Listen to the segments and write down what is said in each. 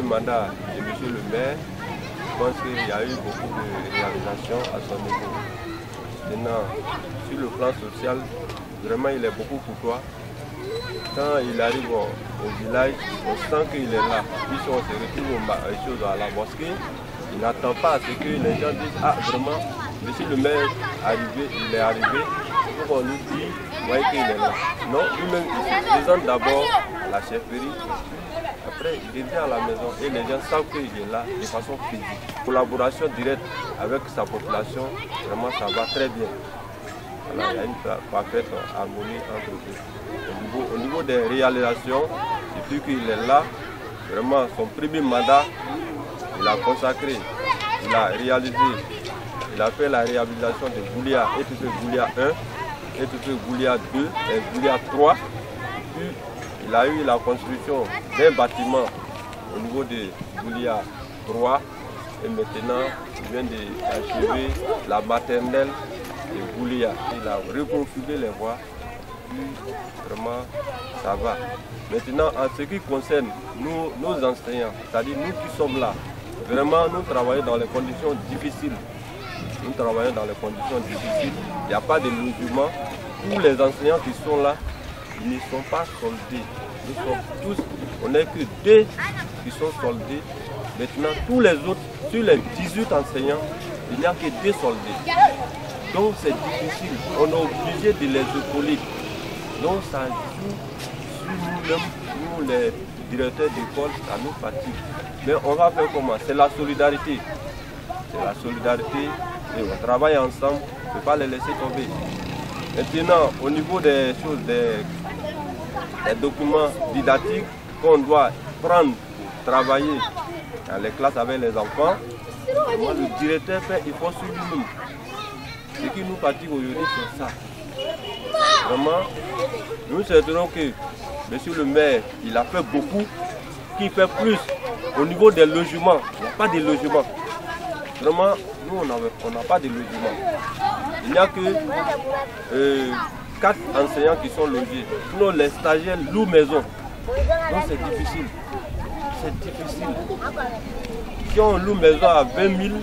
mandat de M. le maire, je pense qu'il y a eu beaucoup de réalisations à son niveau. Maintenant, sur le plan social, vraiment il est beaucoup courtois. Quand il arrive au village, on sent qu'il est là. Puis on se retrouve à la mosquée, il n'attend pas à ce que les gens disent ah vraiment, monsieur le maire il est arrivé, pour qu'on nous dise, voyez qu'il est là. Non, lui-même il se présente d'abord à la chefferie, après il revient à la maison et les gens savent qu'il est là de façon physique. Collaboration directe avec sa population, vraiment ça va très bien. Voilà, il y a une parfaite harmonie entre eux. Au niveau des réalisations, depuis qu'il est là, vraiment son premier mandat, il a consacré, il a réalisé, il a fait la réhabilitation de Goulia, et Goulia 1, et Goulia 2, et Goulia 3. Puis il a eu la construction d'un bâtiment au niveau de Goulia 3. Et maintenant, il vient d'achever la maternelle de Goulia. Il a reconfiguré les voies. Puis vraiment, ça va. Maintenant, en ce qui concerne nos enseignants, c'est-à-dire nous qui sommes là, vraiment nous travaillons dans les conditions difficiles. Nous travaillons dans les conditions difficiles. Il n'y a pas de logement. Tous les enseignants qui sont là, ils ne sont pas soldés. Nous sommes tous, on n'est que 2 qui sont soldés. Maintenant, tous les autres, sur les 18 enseignants, il n'y a que 2 soldés. Donc c'est difficile. On est obligé de les épauler. Donc ça joue sur nous-mêmes, nous les directeurs d'école, ça nous fatigue. Mais on va faire comment? C'est la solidarité. C'est la solidarité et on travaille ensemble, on ne peut pas les laisser tomber. Maintenant, au niveau des choses, des documents didactiques qu'on doit prendre pour travailler dans les classes avec les enfants, moi, le directeur fait, il faut sur lui-même. Ce qui nous fatigue aujourd'hui, c'est ça. Vraiment, nous souhaitons que monsieur le maire, il a fait beaucoup, qu'il fait plus. Au niveau des logements, il n'y a pas de logement. Vraiment, nous, on n'a pas de logement. Il n'y a que 4 enseignants qui sont logés. Sinon, les stagiaires louent maison. Donc, c'est difficile. C'est difficile. Si on loue maison à 20 000,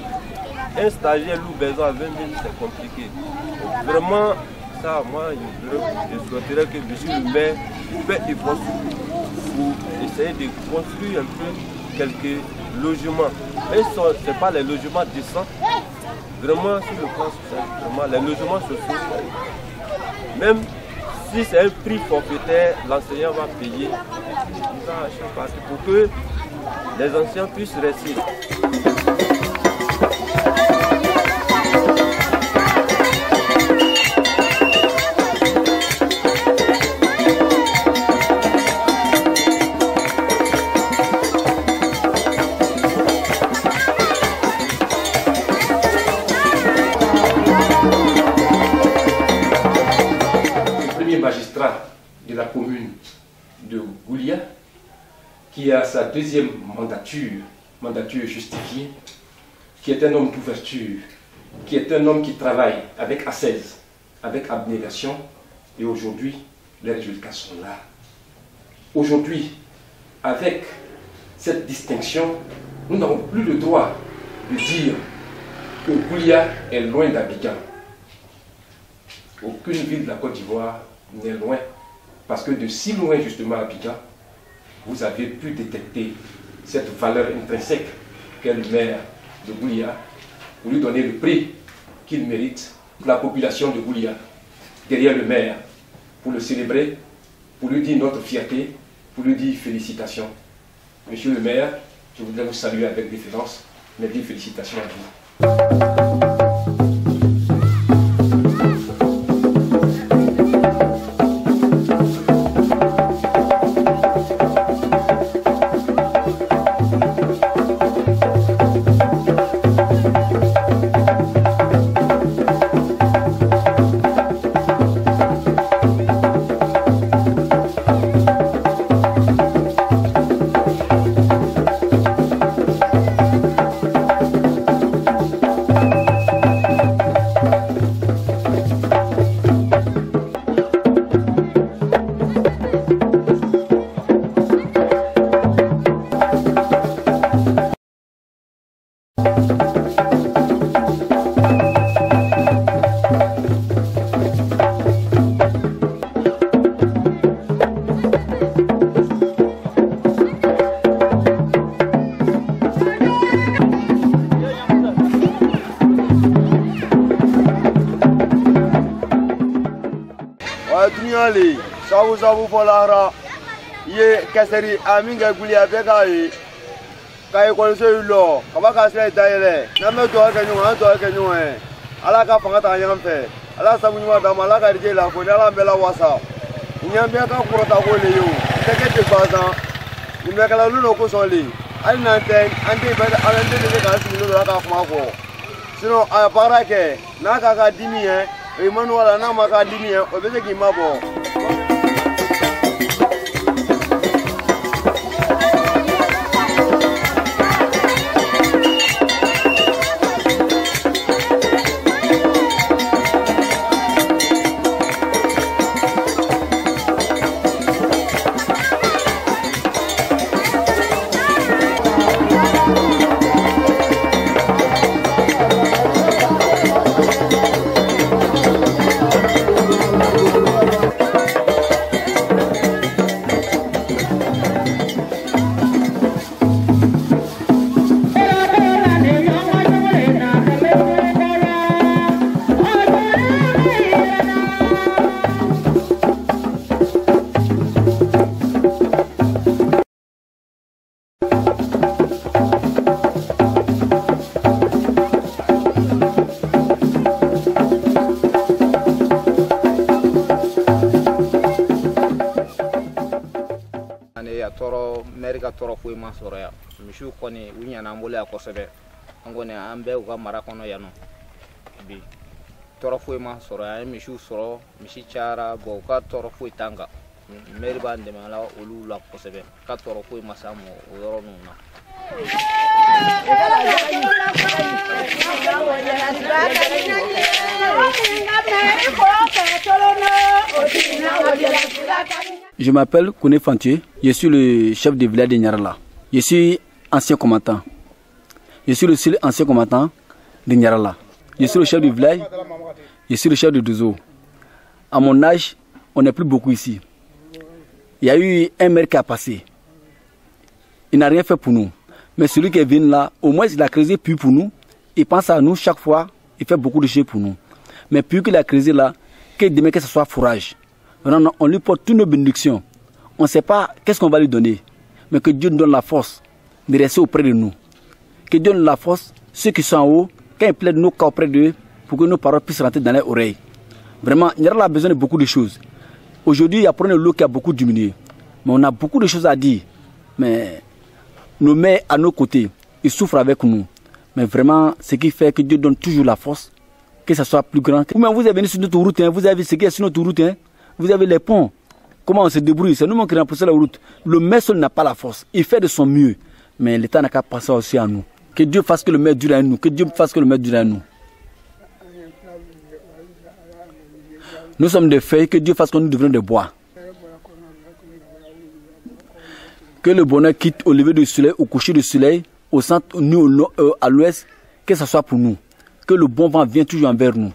un stagiaire loue maison à 20 000, c'est compliqué. Donc, vraiment, ça, moi, je souhaiterais que monsieur le maire fait effort pour essayer de construire un peu quelques logements. Mais ce n'est pas les logements décents. Vraiment, sur le plan social, vraiment, les logements sociaux, même si c'est un prix forfaitaire, l'enseignant va payer pour que les enseignants puissent rester. Magistrat de la commune de Goulia, qui a sa 2e mandature justifiée, qui est un homme d'ouverture, qui est un homme qui travaille avec ascèse, avec abnégation, et aujourd'hui, les résultats sont là. Aujourd'hui, avec cette distinction, nous n'avons plus le droit de dire que Goulia est loin d'Abidjan. Aucune ville de la Côte d'Ivoire n'est loin, parce que de si loin justement à Abidjan, vous avez pu détecter cette valeur intrinsèque qu'est le maire de Goulia, pour lui donner le prix qu'il mérite pour la population de Goulia, derrière le maire, pour le célébrer, pour lui dire notre fierté, pour lui dire félicitations. Monsieur le maire, je voudrais vous saluer avec déférence, mais dire félicitations à vous. Niali, Sabu Polara, Ye Casseri, Aminga Gulia Begai, Kai Colso, Kabaka Daile, Namato Canoe, Alaka Pangata Yampe, Alasamua Malaka Jela, Kodala Bella Wasa, Nyambeka Kurata Holio, take the Baza, Nimakaluno Kosoli, I'm not saying, I didn't of Mako. Sino Parake, Naka Dimie, Emmanuel Namaka Dimie, Obeki Mabo. Toro fo ma soro ya mishu koni unya na mbole akosebe ngone ambe uga marakono yano bi toro fo ma soro ya mishu soro mishi chara bo ka toro fo tanga meri bande mala olu la kosebe ka toro fo ma samo yoro nuna Je m'appelle Kouné Fantier, je suis le chef de village de Nyarala. Je suis ancien combattant. Je suis le seul ancien combattant de Nyarala. Je suis le chef du village, je suis le chef de Douzo. À mon âge, on n'est plus beaucoup ici. Il y a eu un maire qui a passé. Il n'a rien fait pour nous. Mais celui qui est venu là, au moins il a creusé puits pour nous. Il pense à nous chaque fois, il fait beaucoup de choses pour nous. Mais puis qu'il a creusé là, que demain que ce soit fourrage. Maintenant, on lui porte toutes nos bénédictions. On ne sait pas qu'est-ce qu'on va lui donner. Mais que Dieu nous donne la force de rester auprès de nous. Que Dieu nous donne la force, ceux qui sont en haut, quand ils plaident nos cas auprès d'eux, pour que nos paroles puissent rentrer dans les oreilles. Vraiment, Nyarala a besoin de beaucoup de choses. Aujourd'hui, il y a un l'eau qui a beaucoup diminué. Mais on a beaucoup de choses à dire. Mais nos mères à nos côtés, ils souffrent avec nous. Mais vraiment, ce qui fait que Dieu donne toujours la force, que ça soit plus grand. Vous avez venu sur notre route, hein, vous avez vu ce qu'il y a sur notre route. Hein. Vous avez les ponts. Comment on se débrouille? C'est nous qui remplissons la route. Le maire seul n'a pas la force. Il fait de son mieux. Mais l'État n'a qu'à passer aussi à nous. Que Dieu fasse que le maire dure à nous. Que Dieu fasse que le maire dure à nous. Nous sommes des feuilles. Que Dieu fasse que nous devions des bois. Que le bonheur quitte au lever du soleil, au coucher du soleil, au centre, nous, à l'ouest. Que ce soit pour nous. Que le bon vent vienne toujours envers nous.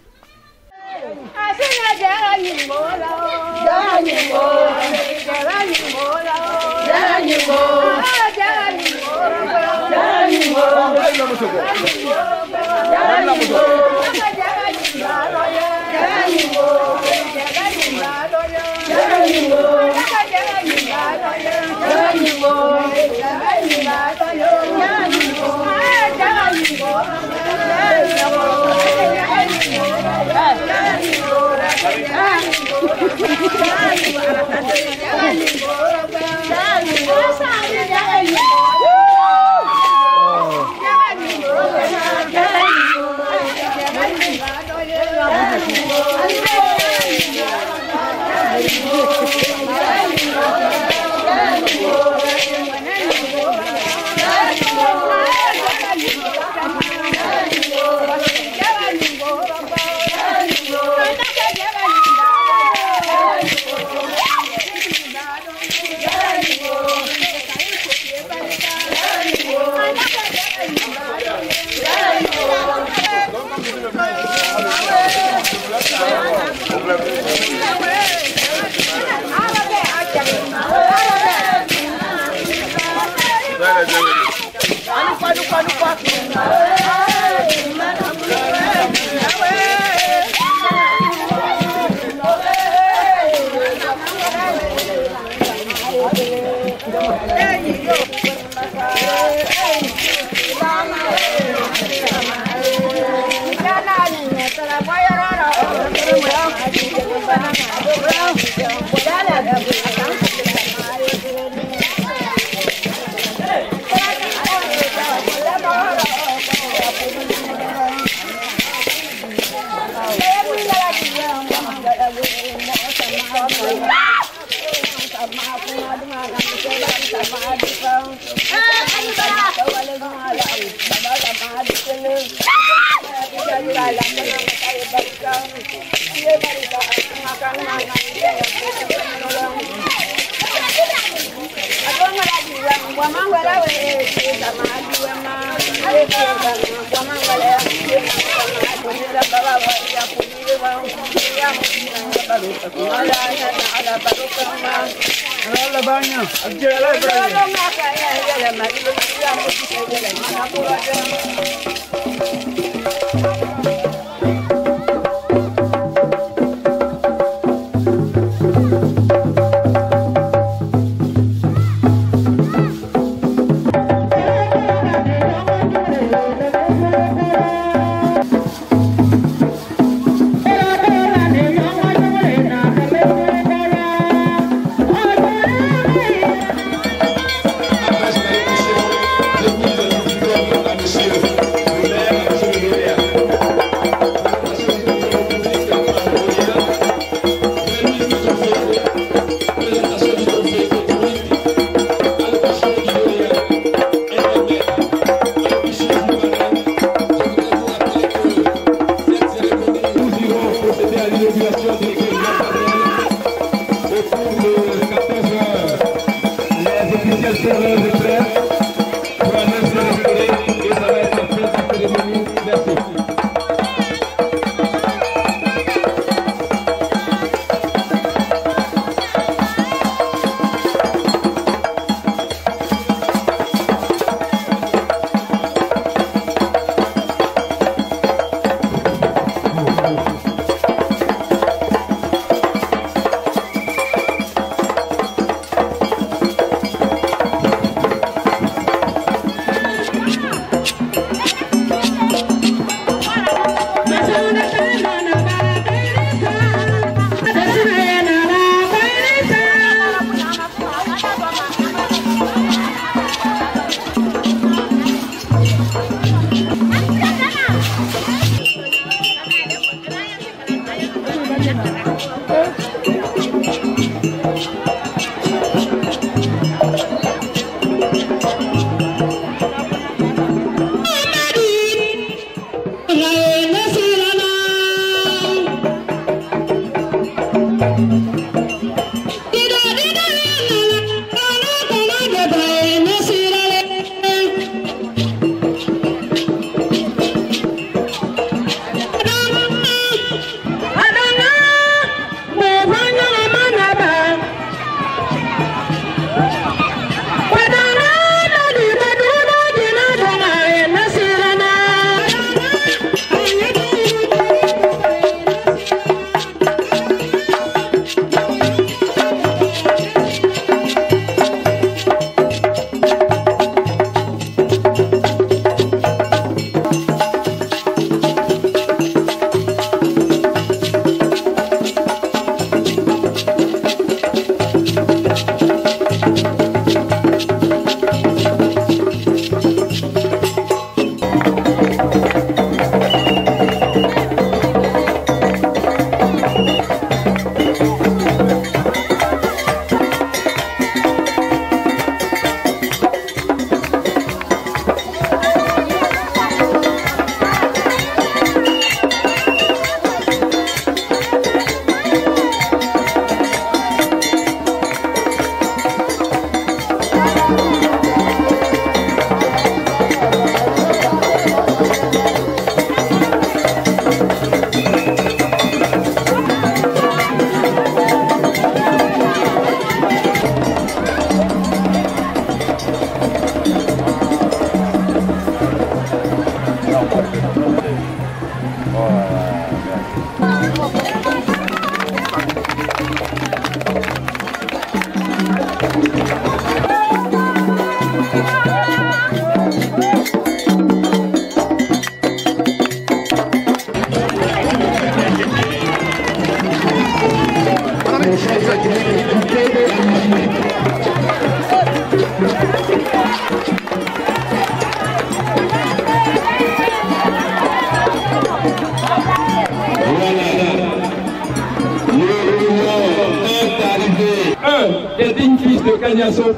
dignes fils de Kagnasso,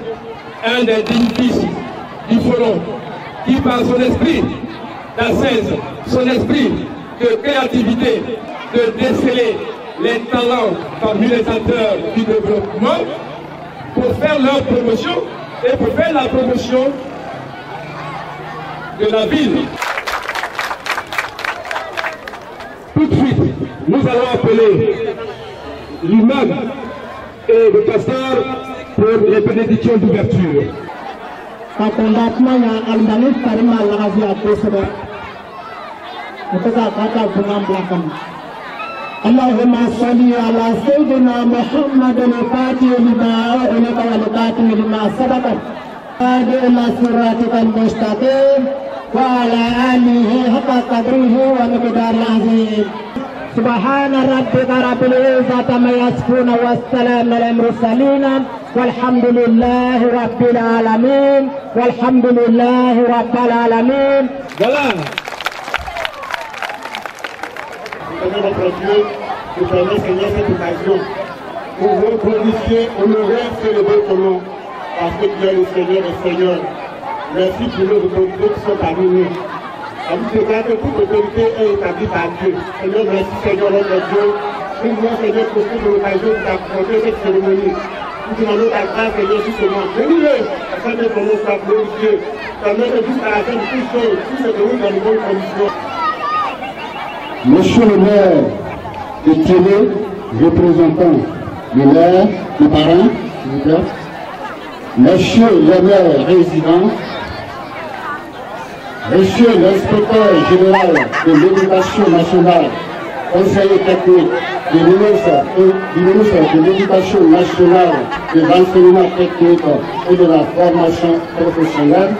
un des dignes fils du Folon, qui par son esprit d'ascèse, son esprit de créativité, de déceler les talents parmi les acteurs du développement pour faire leur promotion et pour faire la promotion de la ville. Tout de suite, nous allons appeler l'imam et le pasteur pour les bénédictions d'ouverture. اللهم صل على سيدنا محمد الفاتح لما أغلق والكاتم لما سبق هادي إلى صراطك المستقيم وعلى آله حق قدره ومقدار العظيم سبحان ربك رب العزة عما يصفون والسلام على المرسلين والحمد لله رب العالمين والحمد لله رب العالمين. Voilà. Notre Dieu nous permet, Seigneur, cette occasion pour vous glorifier, honorer, célébrer ton nom, parce que tu es le Seigneur des Seigneurs. Merci pour nos autorités qui sont parmi nous. On vous déclare que toute autorité est établie par Dieu. Seigneur, merci Seigneur, notre Dieu. Nous voulons, Seigneur, profiter de l'occasion d'affronter cette cérémonie. Nous demandons ta grâce, Seigneur, sur ce monde. Bénis-le, afin que ton nom soit glorifié. Permets que jusqu'à la fin de toutes choses, tout se déroule dans de bonnes conditions. Monsieur le maire de Thielé, représentant le maire, le parrain, s'il vous plaît. Monsieur le maire résident, Monsieur l'inspecteur général de l'éducation nationale, conseiller technique du ministre de l'éducation nationale, de l'enseignement technique et de la formation professionnelle,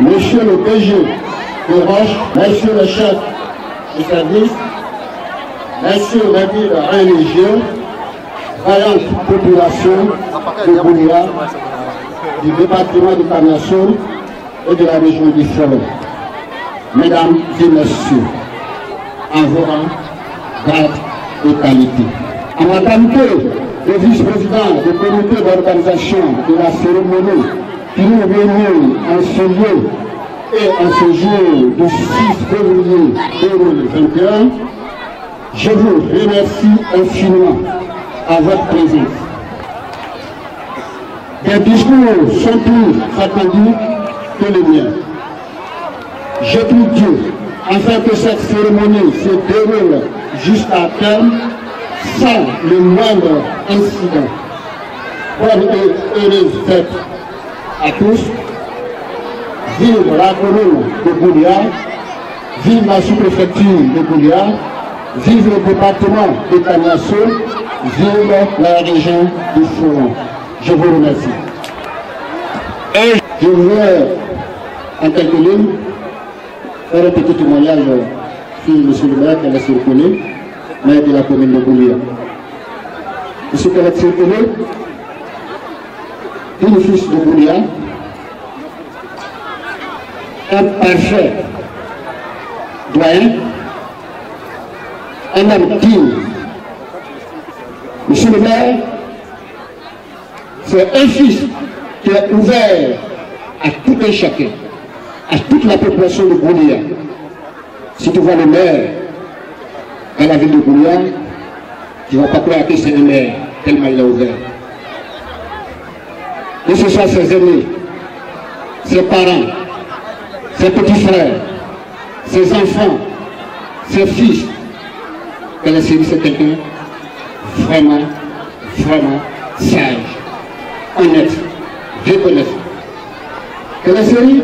Monsieur le DG de Roche, Monsieur le chef du service, Monsieur le guide religieux, vaillante population de Goulia, du département de Kagnasso et de la région du Folon. Mesdames et messieurs, en vos rangs, grade et qualité. En ma qualité de vice-président du comité d'organisation de la cérémonie qui nous réunit en ce lieu et en ce jour du 6 février 2021, je vous remercie infiniment à votre présence. Des discours sont plus attendus que les miens. Je prie Dieu afin que cette cérémonie se déroule jusqu'à terme sans le moindre incident. Bonne et heureuse fête à tous. Vive la commune de Goulia, vive la sous-préfecture de Goulia, vive le département de Kagnasso, vive la région du Folon. Je vous remercie. Et je voudrais, en quelques lignes, faire un petit témoignage sur M. le maire qui a circulé, maire de la commune de Goulia. M. qui a circulé, le fils de Goulia, un parfait doyen, un homme digne. Monsieur le maire, c'est un fils qui est ouvert à tout un chacun, à toute la population de Goulia. Si tu vois le maire dans la ville de Goulia, tu ne vas pas croire que c'est le maire, tellement il est ouvert. Que ce soit ses aînés, ses parents, ses petits frères, ses enfants, ses fils, que la série c'est quelqu'un vraiment, vraiment sage, honnête, reconnaissant. Que la série,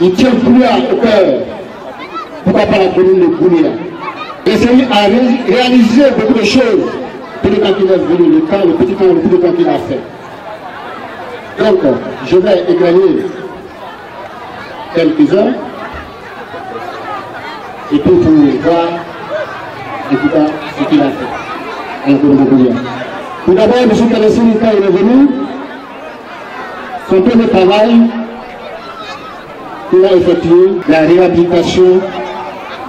il tient Goulia au cœur. Pourquoi pas la commune de Goulia? La série a réalisé beaucoup de choses depuis le temps qu'il est venu, le petit temps, le peu de temps qu'il a fait. Donc, je vais égayer quelques heures et puis pour voir en tout cas ce qu'il a fait à la commune de Goulia. Tout d'abord, M. Kalassini, quand il est venu, son premier travail, il a effectué la réhabilitation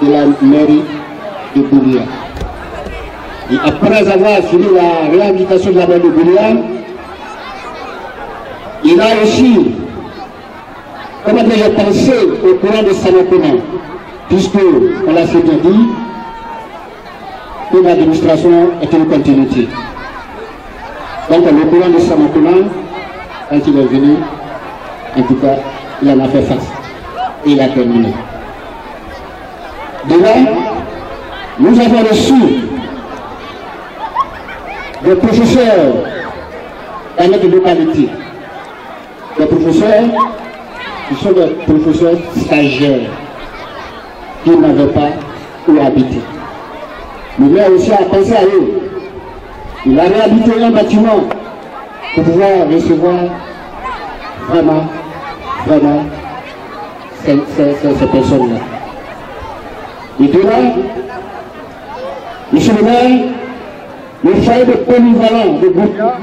de la mairie de Goulia. Et après avoir fini la réhabilitation de la mer de Goulia, il a aussi, comment dire, pensé au courant de Samakona, puisque, on l'a fait bien dit, que l'administration est une continuité. Donc le courant de Samakona, quand il est venu, en tout cas, il en a fait face. Et il a terminé. De là, nous avons reçu des professeurs dans notre localité. Des professeurs qui sont des professeurs stagiaires qui n'avaient pas où habiter. Le maire aussi a pensé à eux. Il a réhabilité un bâtiment pour pouvoir recevoir vraiment ces personnes-là. Et de là, monsieur le maire, le foyer de polyvalent de Goulia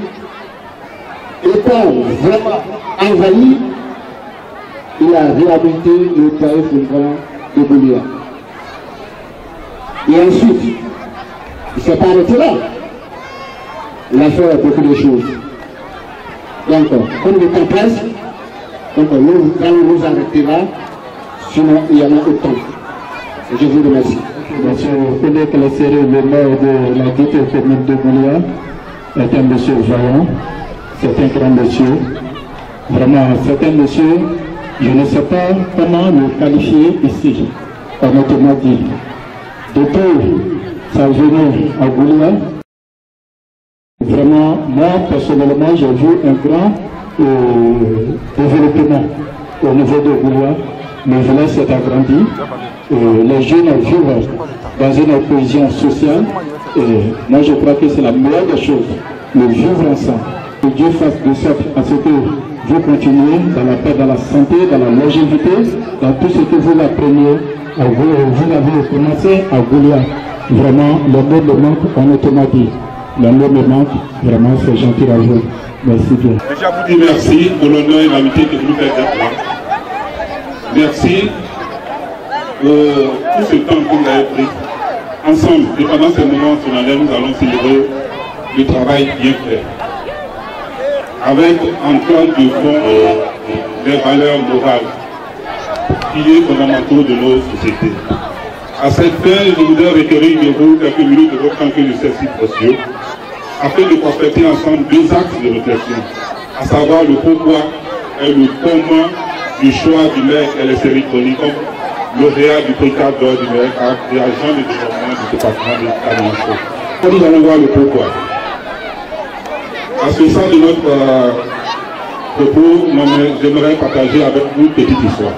étant vraiment envahi, il a réhabilité le foyer polyvalent de Goulia. Et ensuite, il ne s'est pas arrêté là. Il a fait beaucoup de choses. Donc, comme le temps passe, donc nous allons nous arrêter là, sinon il y en a autant. Je vous remercie. Monsieur Félix Lesséré, le maire de la dite commune de Goulia, est un monsieur voyant, c'est un grand monsieur. Vraiment, c'est un monsieur, je ne sais pas comment le qualifier ici, honnêtement dit. Depuis sa venue à Goulia, vraiment, moi personnellement, j'ai vu un grand développement au niveau de Goulia. Le village s'est agrandi, les jeunes vivent dans une cohésion sociale, et moi je crois que c'est la meilleure des choses, le vivre ensemble. Que Dieu fasse de sorte à ce que vous continuez dans la paix, dans la santé, dans la longévité, dans tout ce que vous apprenez. Vous avez commencé à Goulia. Vraiment, le mot me manque, honnêtement dit. Le mot me manque, vraiment, c'est gentil à vous. Merci bien. Déjà vous dire merci pour l'honneur et l'amitié que vous faites d'être là. Merci pour tout ce temps que vous avez pris. Ensemble, et pendant ces moments solennels, nous allons célébrer le travail bien fait. Avec en toile de fond des valeurs morales, piliers fondamentaux de nos sociétés. À cette fin, je voudrais requérir de vous quelques minutes de votre temps que je sais si précieux, afin de prospecter ensemble deux axes de réflexion, à savoir le pourquoi et le comment du choix du maire et les séries chroniques comme lauréat du prix cadre d'or du maire et agent de développement du département de Calémanchon. Nous allons voir le pourquoi. À ce sens de notre propos, j'aimerais partager avec vous une petite histoire.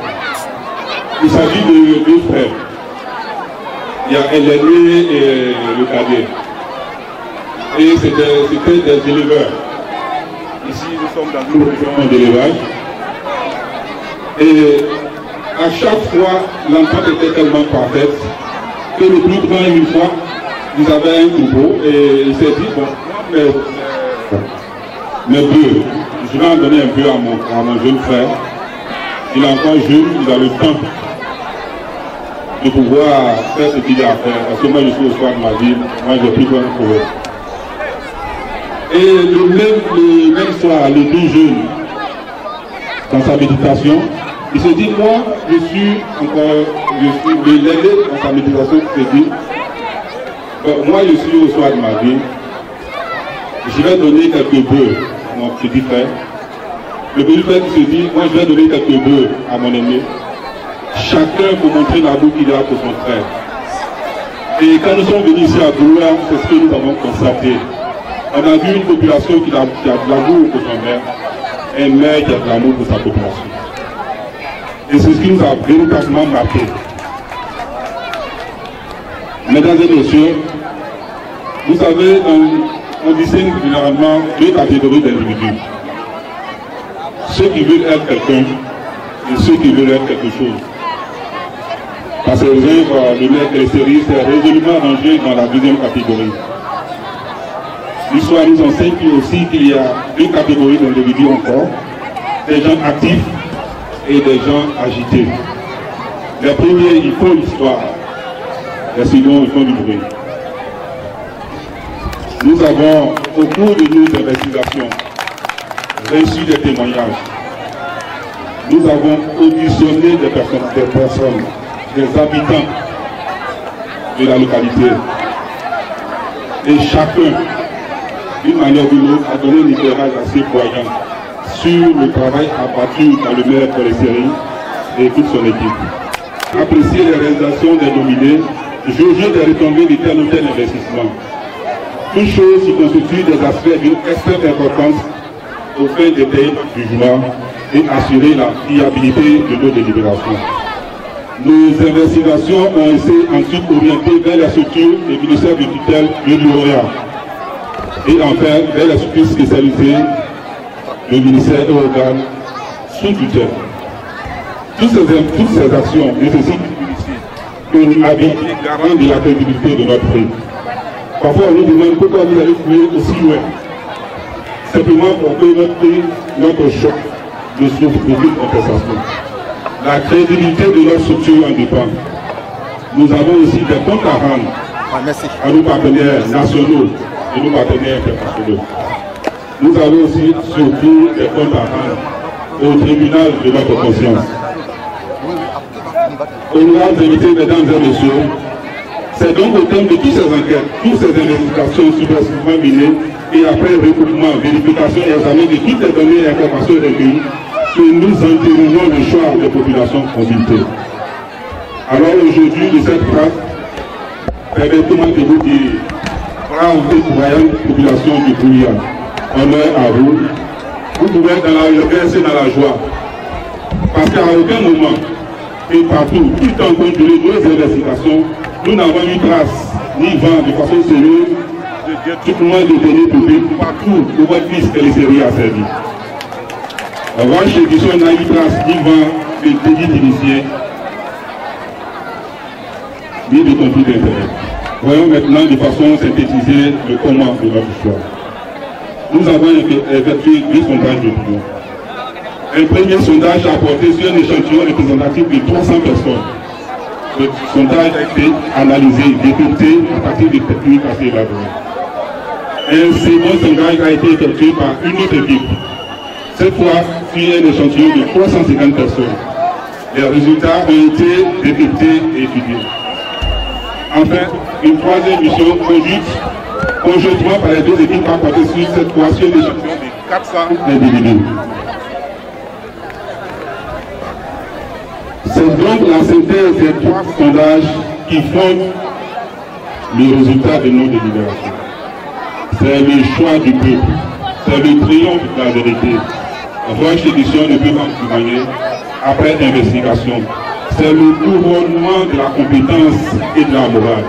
Il s'agit de deux frères. Il y a l'aîné et le cadet. Et c'était des éleveurs. Ici, nous sommes dans une région d'élevage. Et à chaque fois, l'entente était tellement parfaite que le plus grand, une fois, ils avaient un troupeau et il s'est dit, bon, mes bœufs, je vais en donner un peu à mon jeune frère. Il est encore jeune, il a le temps de pouvoir faire ce qu'il a à faire. Parce que moi, je suis au soir de ma vie, moi, j'ai plus besoin de trouver. Et le même soir, le plus jeune, dans sa méditation, il se dit, moi, je suis l'aîné dans sa méditation, il se dit, moi, je suis au soir de ma vie, je vais donner quelques bœufs à mon petit frère. Le petit frère qui se dit, moi, je vais donner quelques bœufs à mon aîné. Chacun pour montrer l'amour qu'il a pour son frère. Et quand nous sommes venus ici à Goulia, c'est ce que nous avons constaté. On a vu une population qui a de l'amour pour son maire, un maire qui a de l'amour pour sa population. Et c'est ce qui nous a véritablement marqué. Mesdames et messieurs, vous savez, on distingue généralement deux catégories d'individus. Ceux qui veulent être quelqu'un et ceux qui veulent être quelque chose. Parce que les œuvres, le maire et les séries, c'est résolument rangé dans la deuxième catégorie. L'histoire nous enseigne aussi qu'il y a deux catégories d'individus encore, des gens actifs et des gens agités. Les premiers, ils font l'histoire, les seconds, ils font du bruit. Nous avons, au cours de nos investigations, reçu des témoignages. Nous avons auditionné des personnes, des habitants de la localité. Et chacun, d'une manière ou d'une autre, a donné un éclairage assez poignant sur le travail abattu par le maire Collet-Séry et toute son équipe. Apprécier les réalisations des nominés, juger des retombées de tel ou tel investissement. Toutes choses qui constituent des aspects d'une extrême importance au fin des pays du jugement et assurer la fiabilité de nos délibérations. Nos investigations ont été ensuite orientées vers la structure des ministères de tutelle et du lauréat et enfin vers la structure spécialisée, le ministère et organes sous tutelle. Toutes ces actions nécessitent une avis garant de la crédibilité de notre prix. Parfois on nous demande pourquoi vous allez fouiller aussi loin. Simplement pour que notre choc ne souffre d'aucune contestation. La crédibilité de notre structure en dépend. Nous avons aussi des comptes à rendre à nos partenaires nationaux et nos partenaires internationaux. Nous avons aussi surtout des comptes à rendre au tribunal de notre conscience. Honorables invités, mesdames et messieurs, c'est donc au terme de toutes ces enquêtes, toutes ces investigations subversivement menées et après recoupement, vérification et examen de toutes les données et informations recueillies que nous entérinons le choix des populations consultées. Alors aujourd'hui, de cette phrase, permettez-moi de vous dire, brave et croyante population du Goulia, honneur à vous. Vous pouvez être dans la regresse et dans la joie. Parce qu'à aucun moment, et partout, tout en compte de nos investigations, nous n'avons eu trace, ni vent de façon sérieuse, de détournement de données publiques partout où votre fils Collet-Séry a servi. En revanche, l'édition n'a eu trace ni vent de délits initiés, ni de conflits d'intérêt. Voyons maintenant de façon synthétisée le comment de notre histoire. Nous avons effectué 2 sondages d'opinion. Un premier sondage a porté sur un échantillon représentatif de 300 personnes. Ce sondage a été analysé, détecté à partir des techniques assez élaborées. Un second sondage a été effectué par une autre équipe. Cette fois, sur un échantillon de 350 personnes. Les résultats ont été détectés et étudiés. Enfin, une troisième mission conduite conjointement par les 2 équipes a porté sur cette fois sur un échantillon de 400 individus. C'est donc la synthèse des 3 sondages qui font le résultat de nos délibérations. C'est le choix du peuple, c'est le triomphe de la vérité. Votre édition ne peut pas témoigner après investigation. C'est le couronnement de la compétence et de la morale.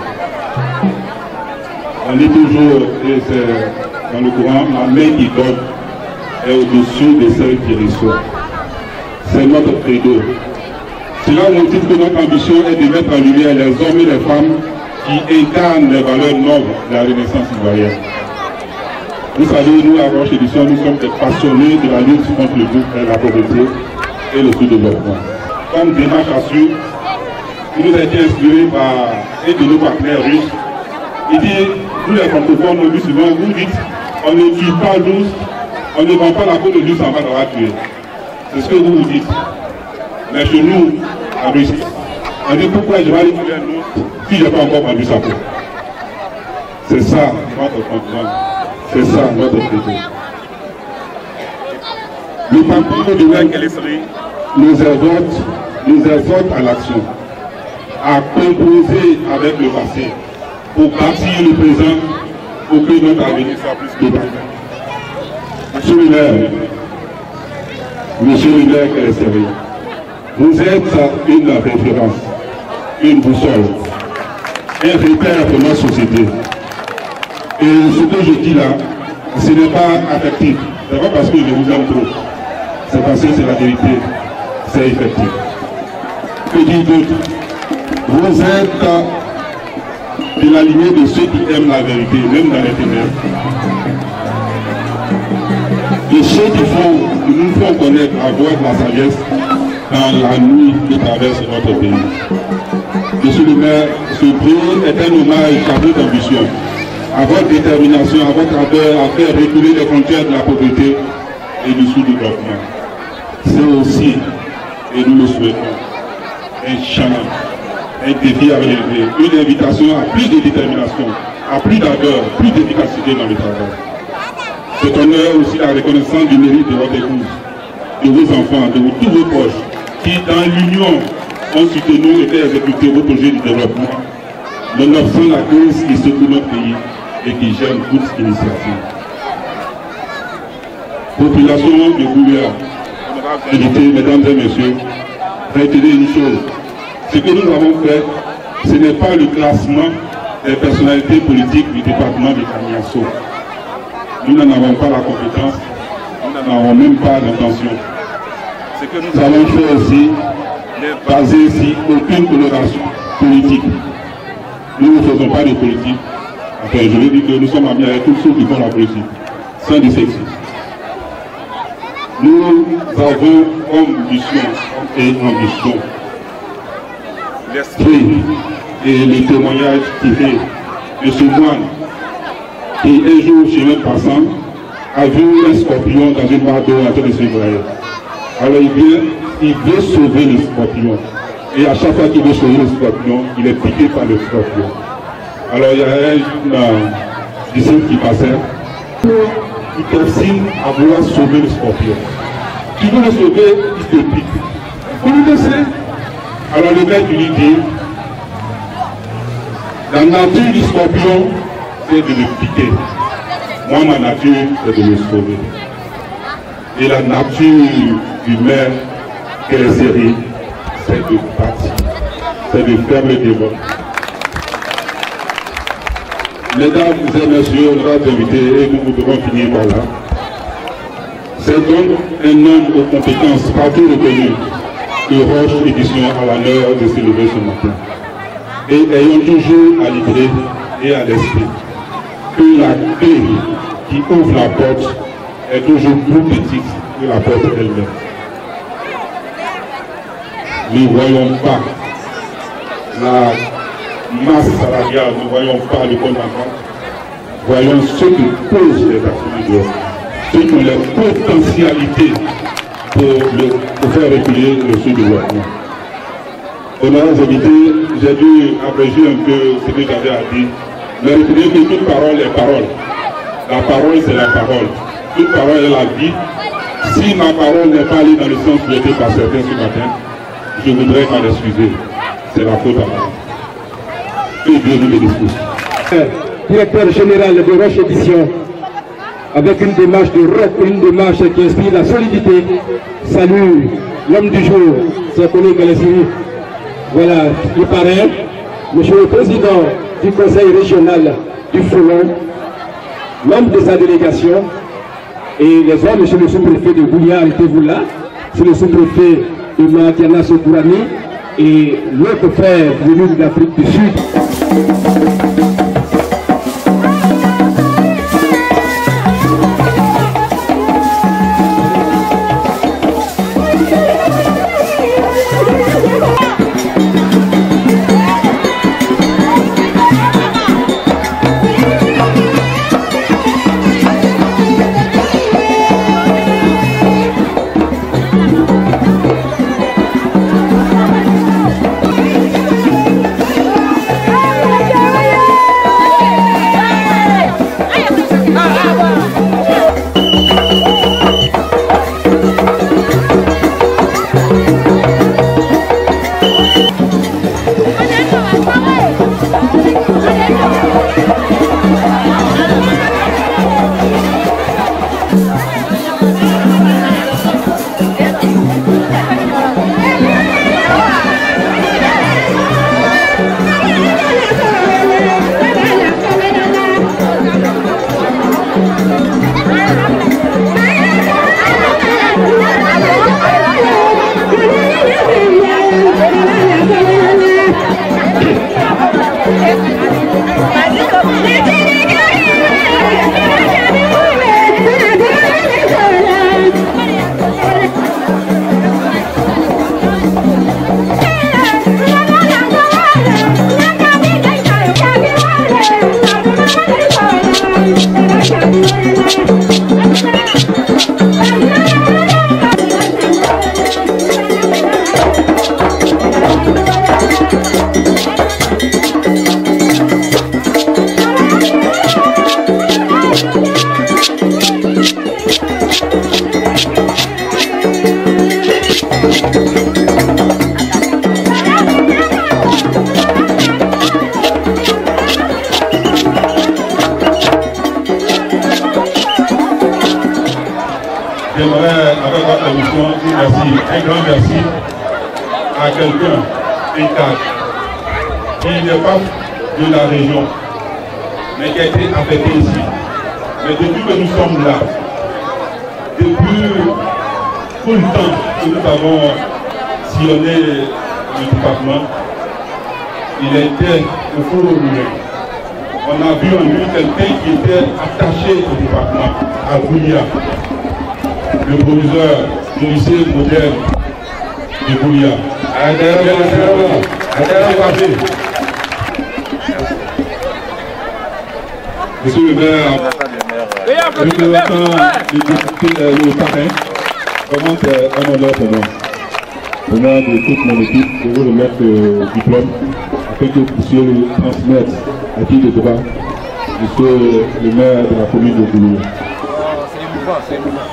On est toujours, et c'est dans le courant, la main qui donne est au-dessus de celle qui reçoit. C'est notre credo. Cela motive que notre ambition est de mettre en lumière les hommes et les femmes qui incarnent les valeurs nobles de la Renaissance ivoirienne. Vous savez, nous, à Roche Édition, nous sommes des passionnés de la lutte contre la pauvreté et le sous-développement. Comme démarche à suivre, il nous a été inspiré par un de nos partenaires russes. Il dit, nous les francophones, on dit souvent, vous dites, on ne tue pas l'ours, on ne vend pas la peau de l'ours avant d'avoir tué. C'est ce que vous dites. Mais chez nous, en Russie, on dit pourquoi je vais aller tuer un ours si je n'ai pas encore vendu sa peau. C'est ça notre continent. C'est ça notre traité. Le parcours de maire Collet-Séry nous exhorte à l'action, à composer avec le passé pour bâtir le présent pour que notre avenir soit plus global. Monsieur le maire Collet-Séry, vous êtes une référence, une boussole, un repère pour notre société. Et ce que je dis là, ce n'est pas affectif. Ce n'est pas parce que je vous aime trop. C'est parce que c'est la vérité. C'est effectif. Que dire d'autre? Vous êtes de la lignée de ceux qui aiment la vérité, même dans les ténèbres. De ceux qui nous font connaître la voie de la sagesse dans la nuit qui traverse notre pays. Monsieur le maire, ce prix est un hommage à votre ambition. à votre détermination, à votre ardeur à faire reculer les frontières de la pauvreté et du sous-développement. C'est aussi, et nous le souhaitons, un challenge, un défi à relever, une invitation à plus de détermination, à plus d'ardeur, plus d'efficacité dans le travail. C'est honneur aussi la reconnaissance du mérite de votre épouse, de vos enfants, de tous vos proches, qui dans l'union ont soutenu et fait exécuter vos projets de développement, nonobstant la crise qui secoue notre pays et qui gêne toute initiative. Population de Goulia, mesdames et messieurs, retenez une chose. Ce que nous avons fait, ce n'est pas le classement des personnalités politiques du département de Kamiasso. Nous n'en avons pas la compétence, nous n'en avons même pas l'intention. Ce que nous avons fait aussi n'est basé sur aucune coloration politique. Nous ne faisons pas de politique. Enfin, je veux dire que nous sommes amis avec tous ceux qui font la politique, sans dissexisme. Nous avons comme mission et ambition l'esprit et les témoignages tirés de ce moine qui un jour, chemin passant, a vu un scorpion dans une mare d'eau en train de se noyer. Alors il veut sauver le scorpion. Et à chaque fois qu'il veut sauver le scorpion, il est piqué par le scorpion. Alors il y a un disciple qui passait, qui persiste à vouloir sauver le scorpion. Tu veux le sauver, il te pique. Vous le savez. Alors le mec lui dit, la nature du scorpion, c'est de le piquer. Moi, ma nature, c'est de le sauver. Et la nature humaine, qu'elle est série, c'est de bâtir, c'est de faire le développement. Mesdames et messieurs, honorables invités, et nous devons finir par là. C'est donc un homme aux compétences partout reconnues que Roche Édition à l'honneur de s'élever ce matin. Et ayons toujours à l'idée et à l'esprit que la clé qui ouvre la porte est toujours plus petite que la porte elle-même. Nous ne voyons pas la masse salariale, nous ne voyons pas le compte en banque. Voyons ce que posent les personnes de dehors, ceux qui ont les potentialités pour faire reculer le sous-développement. Honorables invités, j'ai dû abréger un peu ce que j'avais à dire. Mais retenez que toute parole est parole. La parole, c'est la parole. Toute parole est la vie. Si ma parole n'est pas allée dans le sens souhaité par certains ce matin, je voudrais m'en excuser. C'est la faute à moi. Que Dieu nous bénisse. Directeur général de Roche Édition, avec une démarche de rock, une démarche qui inspire la solidité, salue l'homme du jour, son collègue Alessiri. Voilà, il paraît, monsieur le président du conseil régional du Frelon, membre de sa délégation, et les hommes, monsieur le sous-préfet de Goulia, étiez-vous là, monsieur le sous-préfet de Madiana Sokourani, et l'autre frère venu de l'Afrique du Sud. Un grand merci à quelqu'un, un cadre, qui n'est pas de la région, mais qui a été affecté ici. Mais depuis que nous sommes là, depuis tout le temps que nous avons sillonné le département, il était au fond de nous. On a vu en lui quelqu'un qui était attaché au département, à Goulia, le proviseur du lycée moderne de Goulia. Monsieur le maire, le parrain, vraiment c'est un honneur pour moi. Au nom de toute mon équipe, je vous remettre le diplôme afin que vous puissiez le transmettre à qui de droit, monsieur le maire de la commune de Goulia. C'est émouvant.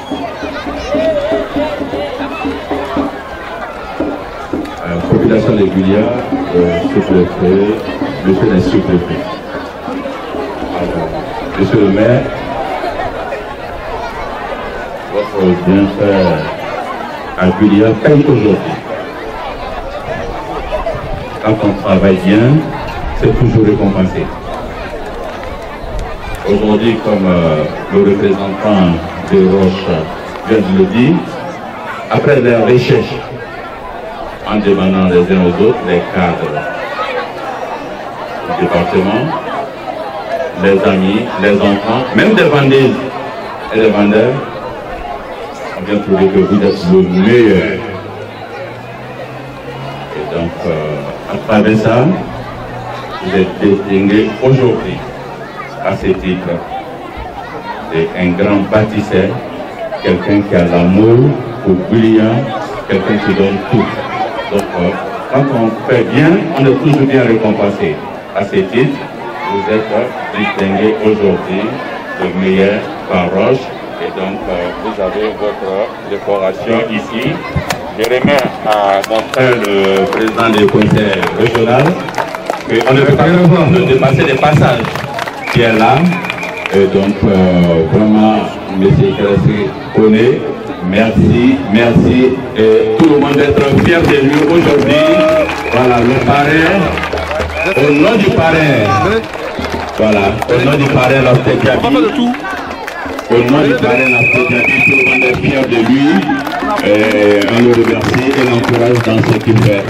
Population de Goulia, sous-préfet, monsieur le sous-préfet. Monsieur le maire, votre bienfait à Goulia paye aujourd'hui. Quand on travaille bien, c'est toujours récompensé. Aujourd'hui, comme le représentant de Roche vient de le dire, après les recherches, en demandant les uns aux autres, les cadres du département, les amis, les enfants, même des vendeuses et des vendeurs, on vient trouver que vous êtes le meilleur. Et donc, à travers ça, vous êtes distingué aujourd'hui à ce titre. C'est un grand bâtisseur, quelqu'un qui a l'amour pour Goulia, quelqu'un qui donne tout. Donc, quand on fait bien, on est toujours bien récompensé. À ce titre, vous êtes distingué aujourd'hui le meilleur par Roche. Et donc, vous avez votre décoration ici. Je remets à mon frère, le président du conseil régional, qu'on ne peut pas de dépasser les passages qui est là. Et donc, vraiment, M. Kérassi connaît. Merci, merci. Et tout le monde être fier de lui aujourd'hui. Voilà, le parrain. Au nom du parrain. Voilà, au nom du parrain, la Tédiabi. Au nom du parrain, la Tédiabi, tout le monde est fier de lui. Et on le remercie et l'encourage dans ce qu'il fait.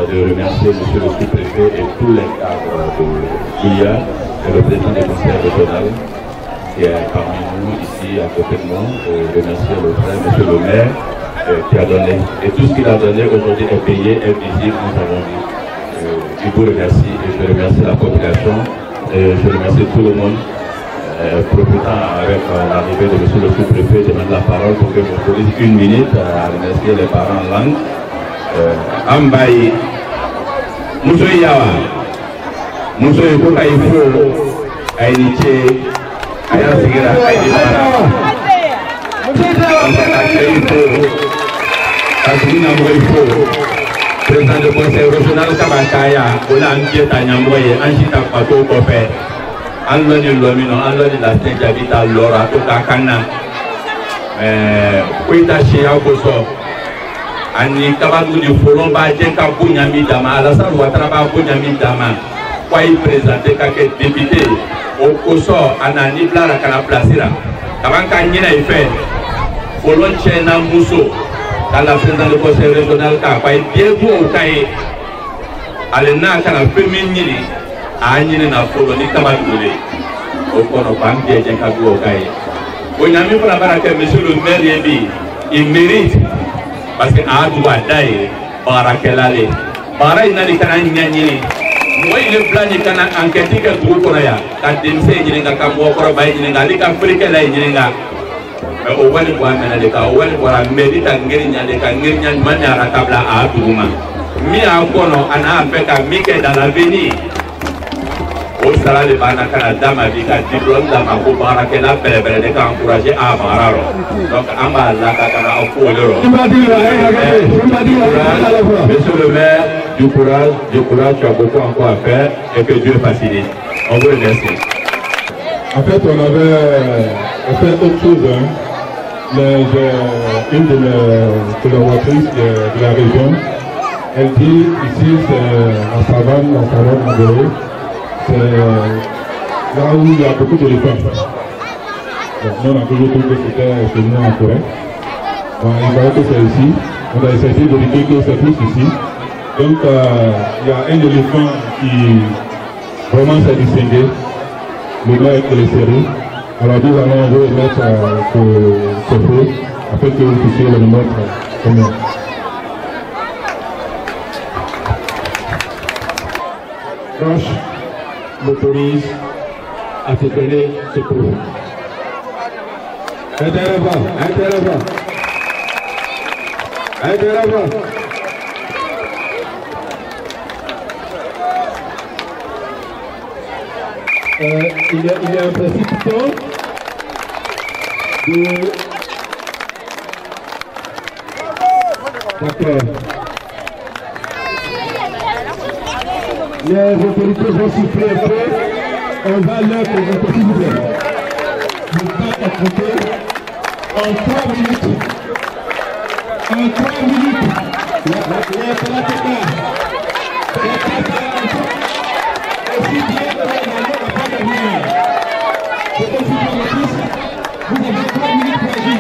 De remercier M. le sous-préfet et tous les cadres de Goulia et le président du conseil régional qui est parmi nous ici à côté de nous. Remercier le frère, M. le maire qui a donné. Et tout ce qu'il a donné aujourd'hui est payé, est visible, nous avons vu. Je vous remercie et je remercie la population et je remercie tout le monde. Profitant avec l'arrivée de M. le sous-préfet, je demande la parole pour que je pose une minute à remercier les parents en langue. Ambaye muso yawa muso ko kay fo ay ni che aya sigira ay di para asina mo fo président du conseil régional Kabakaya ona angie tanyamboye anjita pato ko fe anlo ni lomino anlo ni la Tédiabi ta lora to ta kana Koita Cheya Koso ani kabadu ni Folomba Jeka Bunyami Dama Alassane Ouattara ba Bunyami Dama kwa y présenter ka ke député au Koso anani blara kana placera kabanka nyina ife Folon Chena Muso kala président du conseil régional ka kwa Diego Okaye alena kana féminine anyine na Folon ni kabadu le au kono bambie Jeka Okaye Bunyami pour la baraka monsieur le maire il mérite parce que a doit d'ailleurs barakelale bara inali kana nyanyini moi il est plan kana enquête que tout koya ka demse nyinga ka mo ko bay nyinga ali ka afrique la nyinga o wali ko amena de ka o wali ko mérite ngiri nyande ka ngiri nyande manyara kabla a duma mi a kono ana afeka mike dans l'avenir au sera le bana kana dama bi ka diplôme dama ko barakela bele de ka encourager a bararo donc amba la ka kana au foloro monsieur le maire du courage tu as beaucoup encore à faire et que Dieu facilite on vous remercie. En fait on avait fait autre chose une de mes collaboratrices de la région elle dit ici c'est la savane Angolais. C'est là où il y a beaucoup d'éléphants. Nous on a toujours cru que c'était chez nous en forêt. Bon, il paraît que c'est ici. On a essayé de vérifier que c'est plus ici. Donc il y a un éléphant qui vraiment s'est distingué. Le gars est les séries. Alors nous allons vous mettre ce feu afin que vous puissiez le mettre combien. M'autorise à te donner ce cours. Intéressant. Il y a un précipitant de... D'accord. Les autorités vont souffler un peu. On va leur présenter, s'il vous plaît. Le temps est compté en 3 minutes. En 3 minutes. Les karatékas. Aussi bien que la main n'a pas d'avenir. C'est aussi bien le fils. Vous avez 3 minutes pour agir.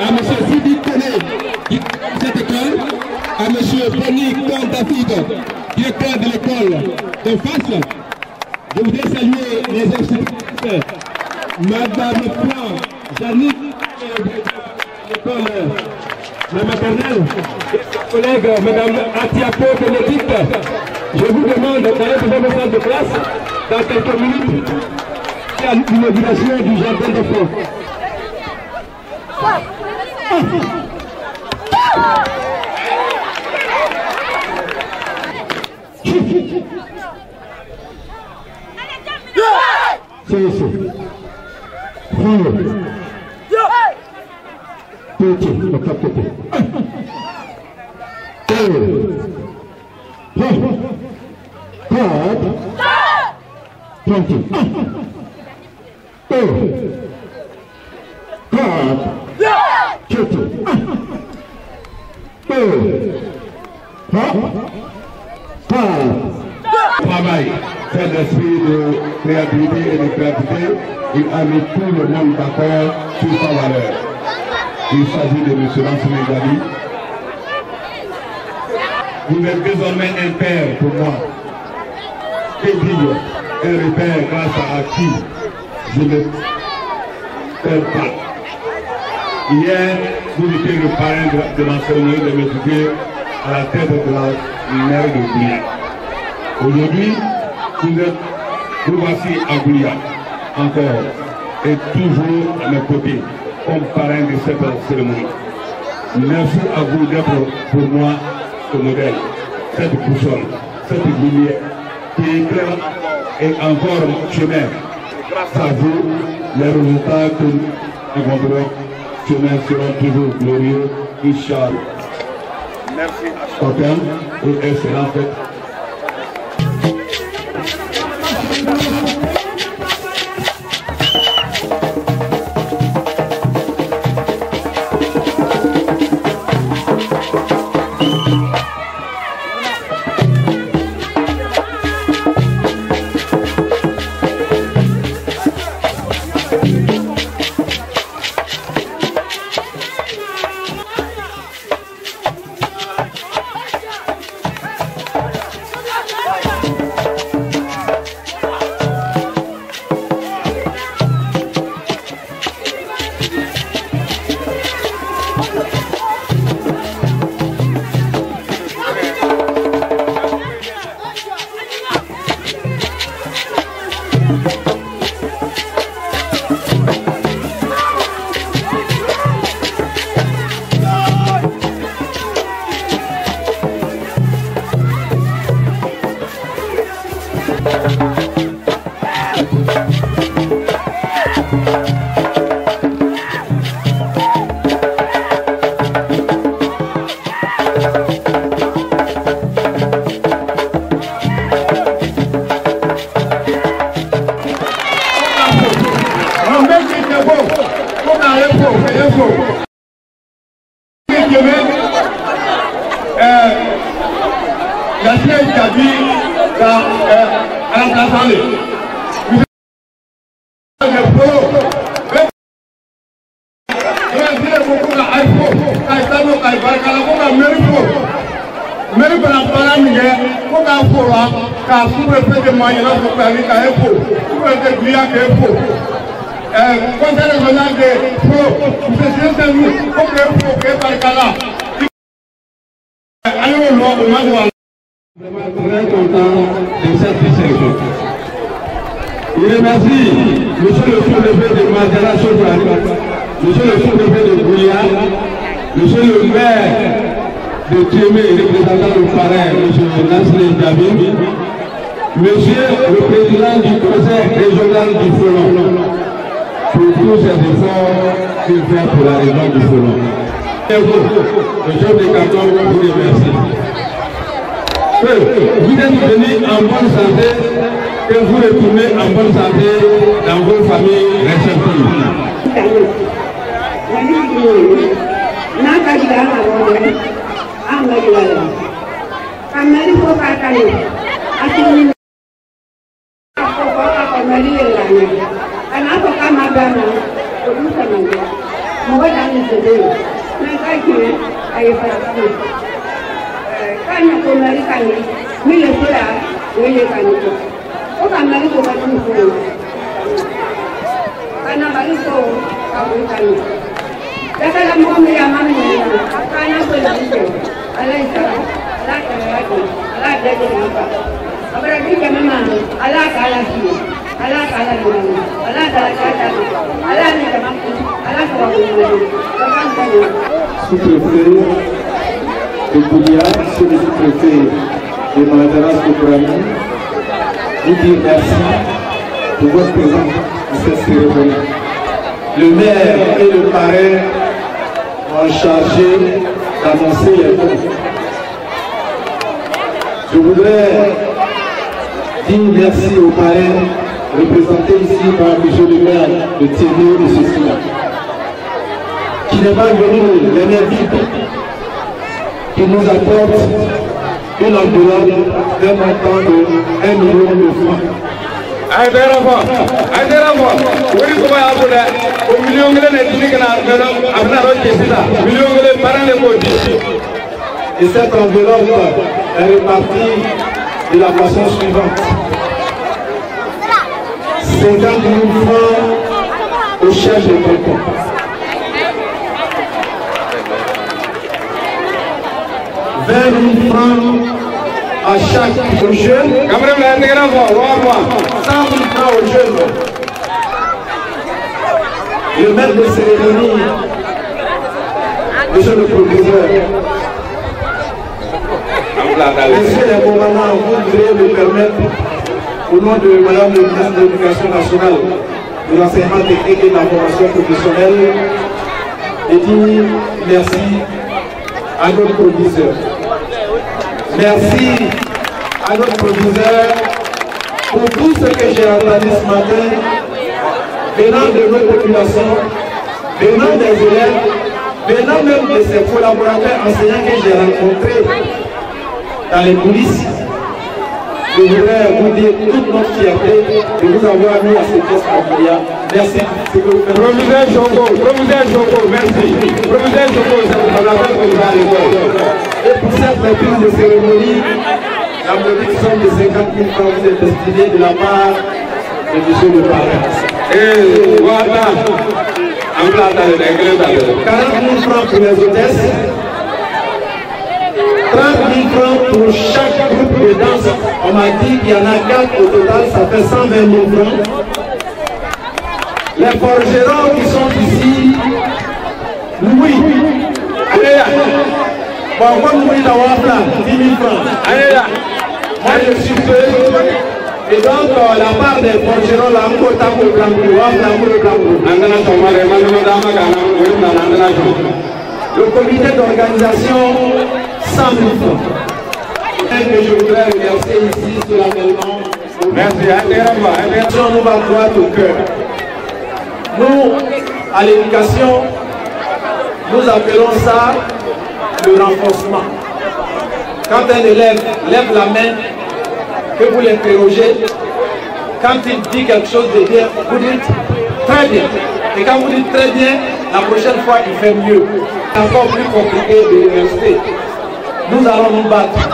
À M. Sidi Kone, directeur de cette école, à M. Bonny David, directeur de l'école de face. Je voudrais saluer les instituteurs, Madame Plan, Janine, l'école de maternelle, et ses collègues, Madame Atiapo Bénédicte. Je vous demande d'aller dans votre salle de classe dans quelques minutes à l'inauguration du jardin d'enfants. C'est ici. Petit, le cap côté. Travail, c'est l'esprit de créativité et de créativité. Il a mis tout le monde d'accord sur sa valeur. Il s'agit de M. Lansana Gali. Vous êtes désormais un père pour moi. Que dire un repère grâce à qui je ne perds pas. Hier, vous étiez le parrain de l'enseignement de l'étudier à la tête de la mère de Goulia. Aujourd'hui, vous voici à Goulia, encore, et toujours à mes côtés, comme parrain de cette cérémonie. Merci à vous d'être pour moi ce modèle. cette boussole, cette lumière qui éclaire et encore notre chemin. Grâce à vous, les résultats que nous rencontrons chemin seront toujours glorieux, Inch'Allah. Merci à Aucun et excellent fait. Très content de cette distinction. Il remercie monsieur le sous-préfet de Madjara Soufani, monsieur le sous-préfet de Goulia, monsieur le maire de Tiémé, représentant le parrain, monsieur Nasri Diaby, monsieur le président du conseil régional du Folon, pour tous ces efforts qu'il fait pour la région du Folon. Et vous, le chef de canton, vous remercie. Que vous êtes venus en bonne santé, que vous retournez en bonne santé dans vos familles respectives. Kanya komari kani, mile kura, wele kani ko. O kamari ko kani ko. Kana bari ko kamu kani. Dakala mo me amami ni. Kana ko ni ko. Ala isara, ala kala ko, ala dede ni ba. Abra bi ke mama, ala kala ki. Ala kala ni. Ala kala kala. Ala ni kama ko. Ala ko ni. Kapan kani. Sous-préfet de Goulia, monsieur le sous-préfet de Madjara Soufani, vous dire merci pour votre présence à cette cérémonie. Le maire et le parrain ont chargé d'annoncer les comptes. Je voudrais dire merci au parrain représenté ici par monsieur le maire de Tiémé de Cécile, qui n'est pas venu les mains vides, qui nous apporte une enveloppe d'un montant de 1 million de francs. Et cette enveloppe est répartie de la façon suivante. 50 000 francs au chef de canton. 20 000 francs à chaque jeune. 100 000 francs aux jeunes. Le maître de cérémonie, monsieur le professeur, Monsieur le commandant, vous devriez me permettre, au nom de Madame le ministre de l'Éducation nationale, de l'enseignement technique et de la formation professionnelle, de dire merci à notre proviseur. Merci à notre proviseur pour tout ce que j'ai entendu ce matin, venant de nos populations, venant des élèves, venant même de ces collaborateurs enseignants que j'ai rencontrés dans les coulisses. Je voudrais vous dire toute notre fierté de vous avoir mis à cette pièce familiale. Merci. Proviseur Jongo, merci. Proviseur Jongo, c'est le collaborateur que vous avez. Et pour cette reprise de cérémonie, la modique somme de 50 000 francs vous est destinée de la part de M. le parrain. Et voilà, 40 000 francs pour les hôtesses, 30 000 francs pour chaque groupe de danse. On m'a dit qu'il y en a 4 au total, ça fait 120 000 francs. Les forgerons qui sont ici, Louis, allez là. Bon, moi, Louis, d'avoir là, 10 000 francs. Allez là. Moi, je suis peu. Et donc, la part des forgerons, là, le comité d'organisation, 100 000 francs. Et que je voudrais remercier ici solennellement. Merci. Nous va droit au cœur. Nous, à l'éducation, nous appelons ça le renforcement. Quand un élève lève la main, que vous l'interrogez, quand il dit quelque chose de bien, vous dites très bien. Et quand vous dites très bien, la prochaine fois il fait mieux. C'est encore plus compliqué de l'université. Nous allons nous battre.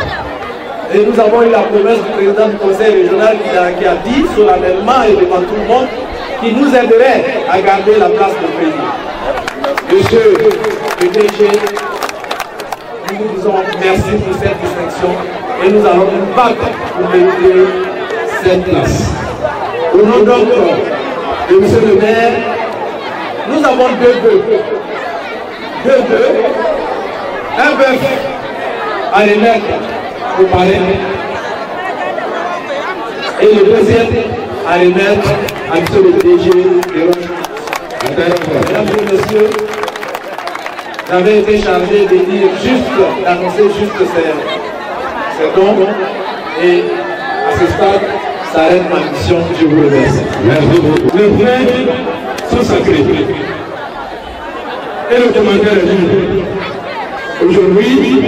Et nous avons eu la promesse du président du conseil régional qui a dit solennellement et devant tout le monde qu'il nous aiderait à garder la place de pays. Monsieur le DG, nous vous disons merci pour cette distinction et nous allons nous battre pour mériter cette place. Au nom donc de monsieur le maire, nous avons deux bœufs. Un bœuf à remettre au parrain et le deuxième à remettre à monsieur le DG de Roche. Mesdames et messieurs, j'avais été chargé de dire juste, d'annoncer juste ces dons et à ce stade, s'arrête ma mission. Je vous remercie. Merci beaucoup. Les frères sont sacrés. Et le commentaire est libre. Aujourd'hui,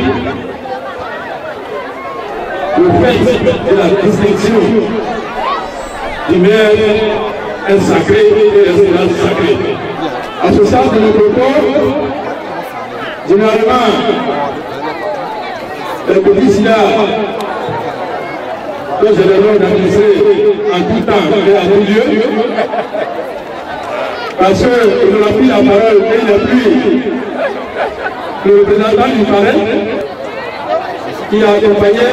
le fait de la distinction du maire est sacré et restera sacré. À ce stade de notre corps, généralement, les petits syllabes que j'ai l'honneur d'administrer en tout temps et à tout lieu, parce que nous avons pris la parole et il n'est plus le représentant du parrain qui a accompagné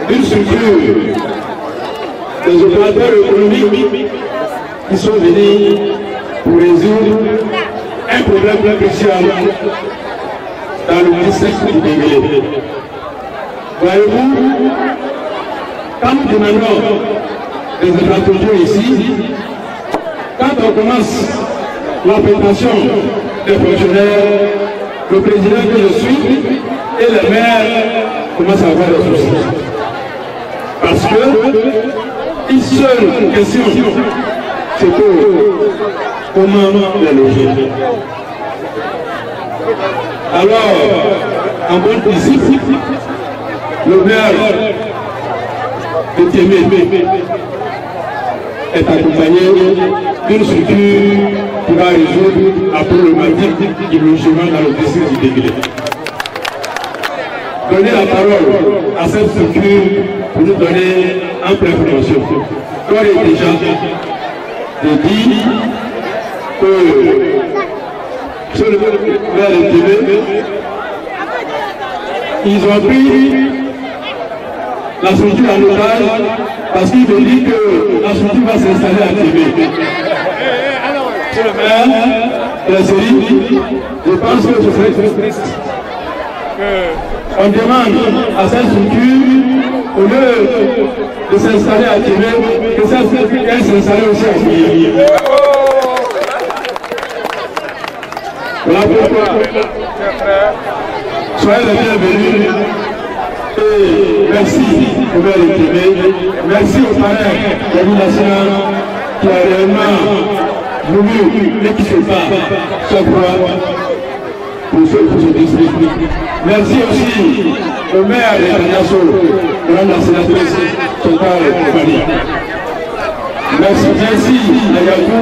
une structure des opérateurs économiques qui sont venus pour résoudre un problème très crucial dans le district du Béguélé. Voyez-vous, quand nous demandons des infrastructures ici, quand on commence l'affectation des fonctionnaires, le président que je suis et les maires commencent à avoir des soucis. Parce que une seule question, c'est comment les loger. Alors, en bon principe, le maire de Tiémé est accompagné d'une structure qui va résoudre la problématique du logement dans le district du Béguélé. Donner la parole à cette structure pour nous donner ample information. Qu'on est déjà de dire que sur le maire de Tiémé, ils ont pris la structure en otage parce qu'ils ont dit que la structure va s'installer à Tiémé. Monsieur le maire de la série, je pense que ce serait très triste que On demande à cette structure, au lieu de s'installer à Québec, que cette structure s'installe aussi à Québec. Voilà pourquoi, soyez les bienvenus et merci au maire de Québec, merci au parrain de l'Union nationale qui a réellement voulu et qui se bat chaque fois pour ce district. Merci aussi au maire de Tanasso, Madame la sénatrice Chantal Maria. Merci à Yakou,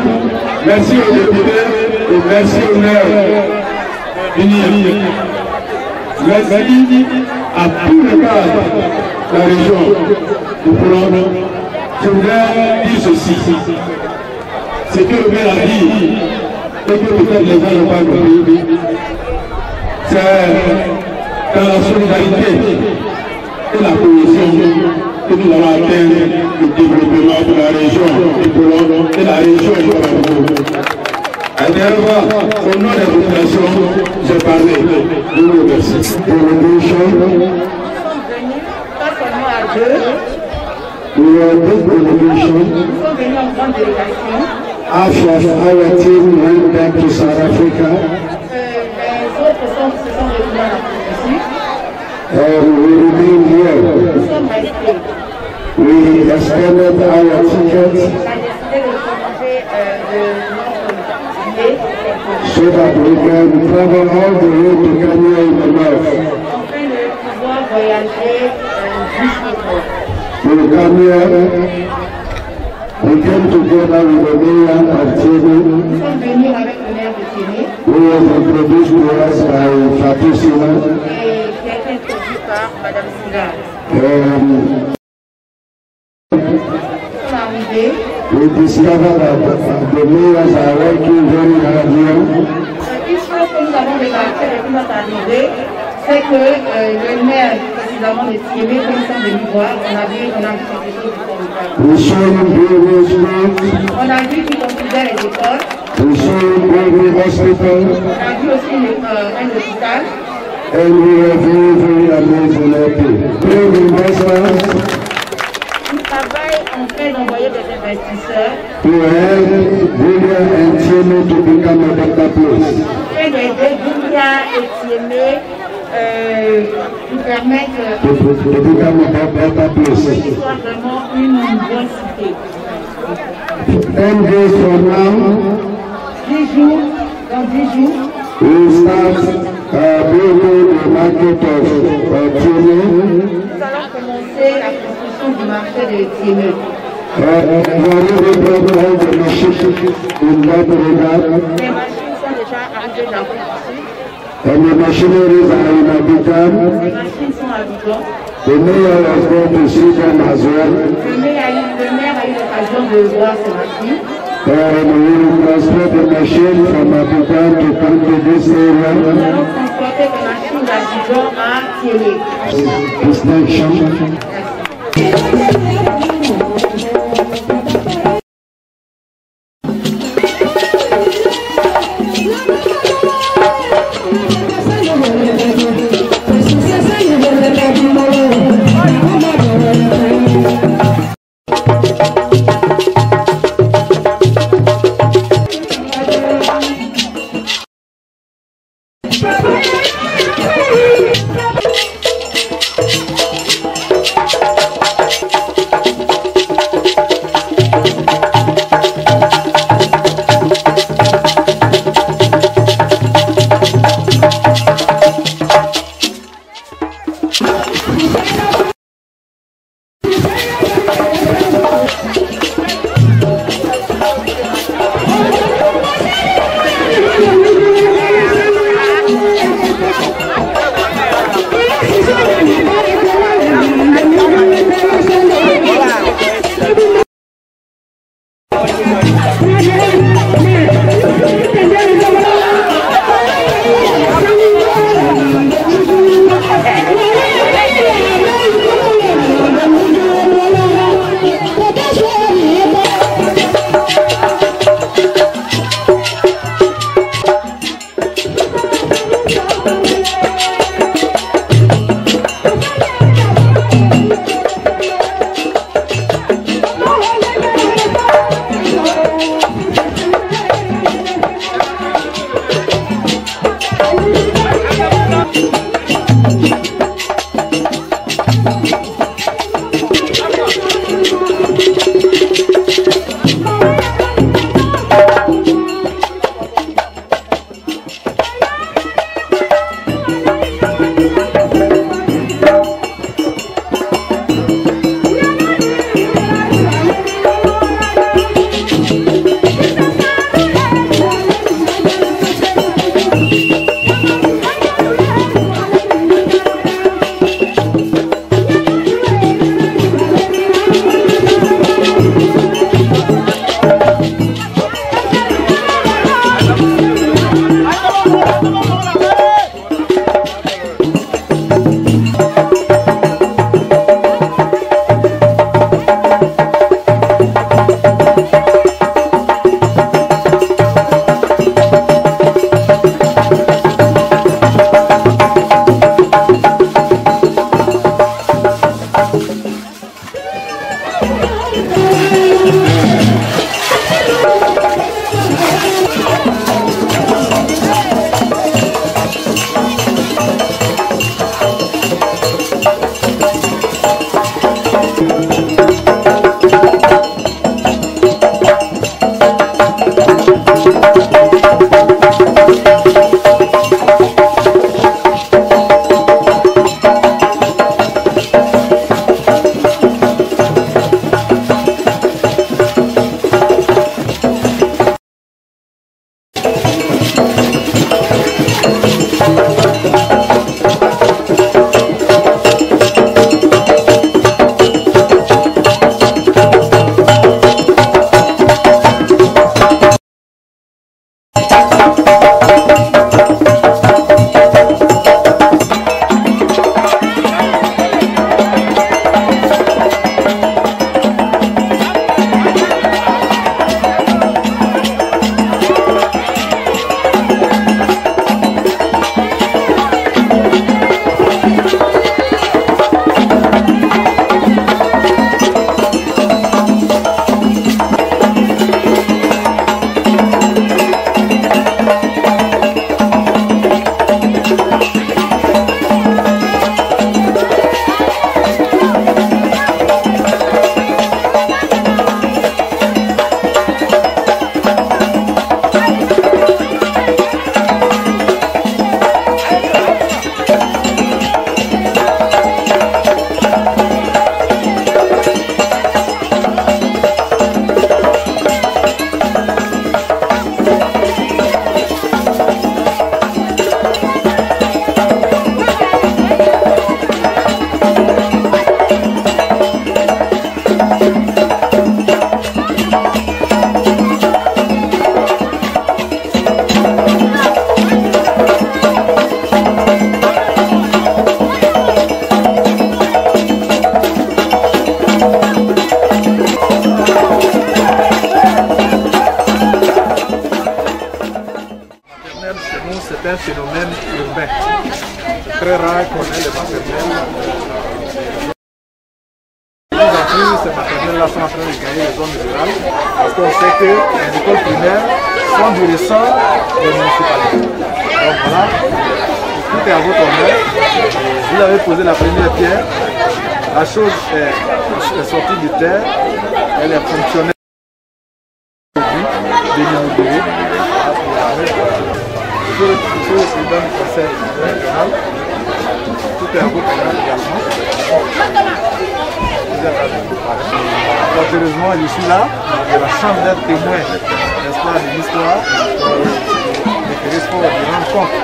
merci aux députés et merci au maire d'Uni. Merci à tous les cadres de la région de Pologne. Je voudrais dire ceci. C'est que le maire a dit, et que peut-être les gens n'ont pas compris, c'est dans la solidarité et la cohésion que nous allons atteindre le développement de la région de Pologne et la région de Pologne. À dernière fois, au nom des populations, j'ai parlé. Je vous remercie. Nous sommes venus pas seulement à deux. We are this delegation. Nous sommes venus en grande délégation. Half of our team went back to South Africa. Les autres se sont revenus en Afrique du Sud. And we remain here. Nous sommes restés. We extended our tickets On a décidé de changer notre billet so that we can travel all the way to Kenya in the north. afin de pouvoir voyager jusqu'au nord. To Kenya, we came together with the mayor of Tiémé, Nous sommes venus avec le maire de Tiémé who was introduced to us by Fatou Sina. et qui a été introduit par Madame Silla. Nous sommes arrivés. We discovered that the mayors are working very hard here. Une chose que nous avons remarqué depuis notre arrivée, c'est que le maire précisément de Tiémé, quand nous sommes venus voir, on a vu quelque chose de formidable. We saw him building schools. On a vu qu'il construisait les écoles. We saw him building hospitals. On a vu aussi un hôpital. And we were very, very amazed and happy. Big investors Il travaille en fait d'envoyer des investisseurs to help Bulia and Tiémé to become a better place. afin d'aider Bulia et Tiémé nous permettre To become a better place. qu'ils soient vraiment une bonne cité. 10 days from now, 10 jours, dans 10 jours, we start building the market of Tiémé. nous allons commencer la construction du marché de Tiémé. We already brought all the machines in that regard. Les machines sont déjà arrivées dans le sud. And the machineries are in Abidjan. Les machines sont à Abidjan. The mayor was going to see them as well. Le maire a eu l'occasion de voir ces machines. And we will transport the machine from Abidjan to come to this area. Nous allons transporter les machines d'Abidjan à Tiémé. Distinction. c'est un phénomène urbain. C'est très rare qu'on ait les maternelles. Ces maternelles-là sont en train de gagner les zones rurales parce qu'on sait que les écoles primaires sont du ressort des municipalités. Donc voilà, tout est à votre honneur. Vous avez posé la première pierre. La chose est sortie du terre, elle est fonctionnelle. Monsieur le président du conseil régional, tout est à votre honneur également. Heureusement, je suis là, de la chambre d'être témoin, n'est-ce pas, de l'histoire, des correspondants, des rencontres.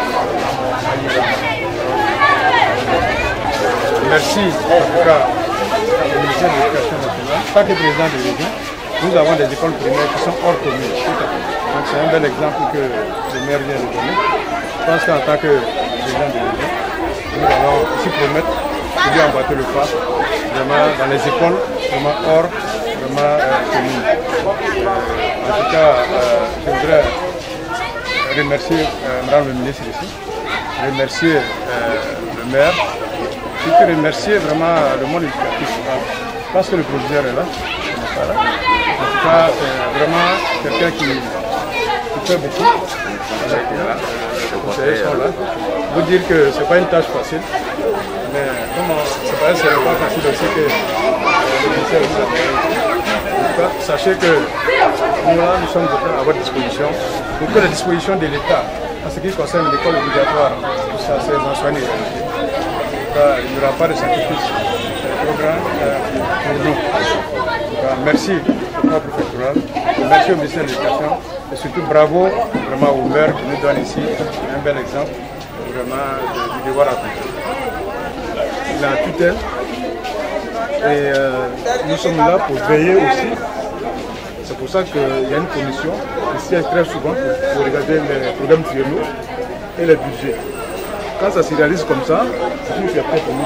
Merci, en tout cas, au ministère de l'Éducation nationale. En tant que président de région, nous avons des écoles primaires qui sont hors commune. Donc c'est un bel exemple que le maire vient de donner. Je pense qu'en tant que président de région, nous allons aussi promettre de lui emboîter le pas, vraiment dans les écoles, vraiment hors, vraiment commune. En tout cas, je voudrais remercier Madame le ministre ici, remercier le maire, et remercier vraiment le monde éducatif. Je pense que le proviseur est là. En tout cas, c'est vraiment quelqu'un qui fait beaucoup. Les conseillers sont là. Vous dire que ce n'est pas une tâche facile, mais comme c'est pas facile aussi que le ministère vous a fait. En tout cas, sachez que nous sommes à votre disposition pour que les dispositions de l'État en ce qui concerne l'école obligatoire pour ces enseignants, il n'y aura pas de sacrifice trop grand pour nous. Merci au corps préfectoral, merci au ministère de l'Éducation et surtout bravo vraiment au maire qui nous donne ici un bel exemple vraiment du devoir accompli. La tutelle et nous sommes là pour veiller aussi. C'est pour ça qu'il y a une commission qui siège très souvent pour regarder les programmes triennaux et les budgets. Quand ça se réalise comme ça, c'est une fierté pour nous.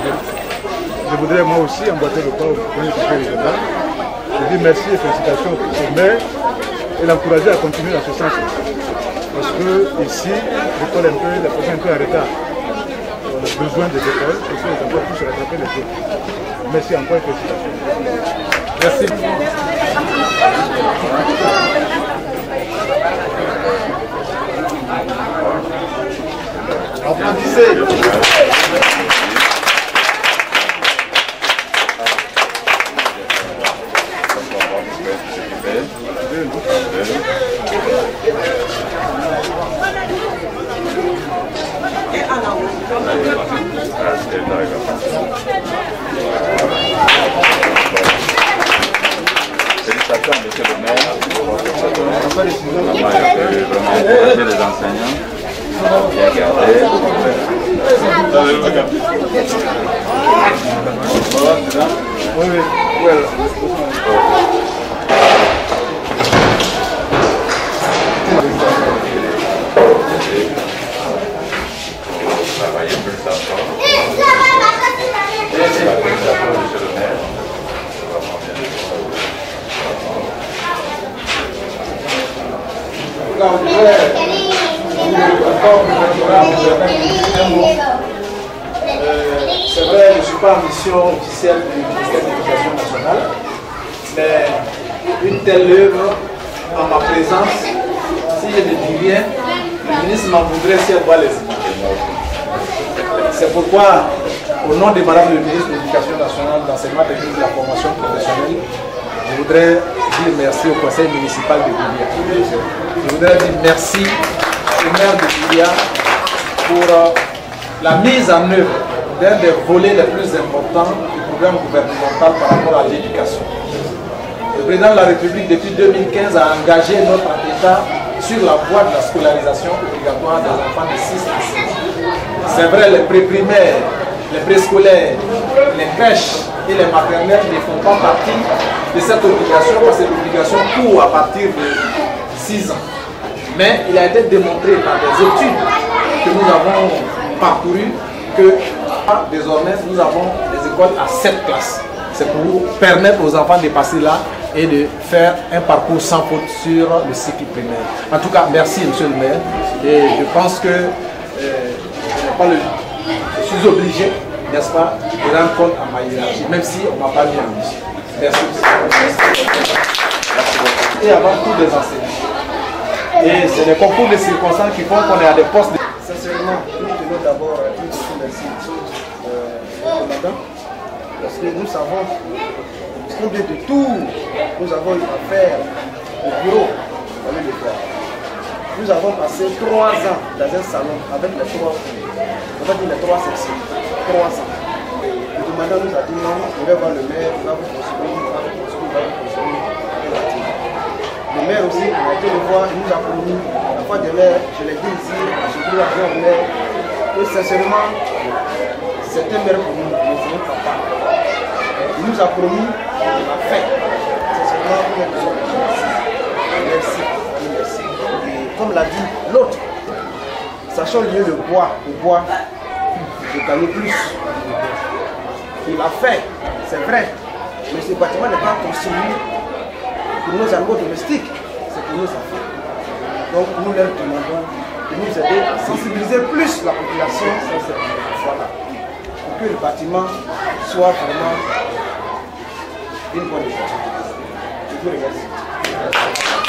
Je voudrais moi aussi emboîter le pas au premier régional. Je dis merci et félicitations au maire et l'encourager à continuer dans ce sens. Parce que ici, l'école est un peu en retard. On a besoin des écoles, parce que les enfants puissent rattraper les autres. Merci encore et félicitations. Merci. Applaudissez. Félicitations, monsieur le maire, vraiment encourager les enseignants, bien garder. Travailler plus fort. Félicitations, monsieur le maire. C'est vrai, je ne suis pas en mission officielle du ministère de l'Éducation nationale, mais une telle œuvre, en ma présence, si je ne dis rien, le ministre m'en voudrait si elle doit les imiter. C'est pourquoi, au nom de Madame le ministre de l'Éducation nationale, d'enseignement technique et de la formation professionnelle, je voudrais dire merci au conseil municipal de Goulia. Je voudrais dire merci au maire de Goulia pour la mise en œuvre d'un des volets les plus importants du programme gouvernemental par rapport à l'éducation. Le président de la République, depuis 2015, a engagé notre État sur la voie de la scolarisation obligatoire des enfants de 6 à 6 ans. C'est vrai, les pré-primaires, les préscolaires, les crèches et les maternelles ne font pas partie de cette obligation parce que l'obligation court à partir de 6 ans. Mais il a été démontré par des études que nous avons parcourues que désormais nous avons des écoles à 7 classes. C'est pour permettre aux enfants de passer là et de faire un parcours sans faute sur le cycle primaire. En tout cas, merci monsieur le maire. Et je pense que pas le vide. Je suis obligé, n'est-ce pas, de rendre compte à ma hiérarchie, même si on ne m'a pas mis en mission. Merci. Et avant tout des enseignants. Et c'est les concours de circonstances qui font qu'on est à des postes de... Sincèrement, nous tenons d'abord à merci au commandant, parce que nous savons combien de tours nous avons eu à faire au bureau au lieu de faire. Nous avons passé 3 ans dans un salon avec les 3 sections. 3 ans. Le commandant nous a dit non, je vais voir le maire, il va vous construire, il va vous construire. Le maire aussi, il a été le voir, il nous a promis, la fois de l'air, je l'ai dit ici, je dis à bien au maire, que sincèrement, c'est un maire pour nous, mais c'est notre papa. Il nous a promis, il l'a fait. Sincèrement, nous les besoin. Merci, merci. Et comme l'a dit l'autre, sachant lier le bois au bois, je gagne plus. Il l'a fait, c'est vrai, mais ce bâtiment n'est pas construit pour nos animaux domestiques, c'est pour nos enfants. Donc nous leur demandons de nous aider à sensibiliser plus la population sur cette fois-là, pour que le bâtiment soit vraiment une bonne chose. Je vous remercie.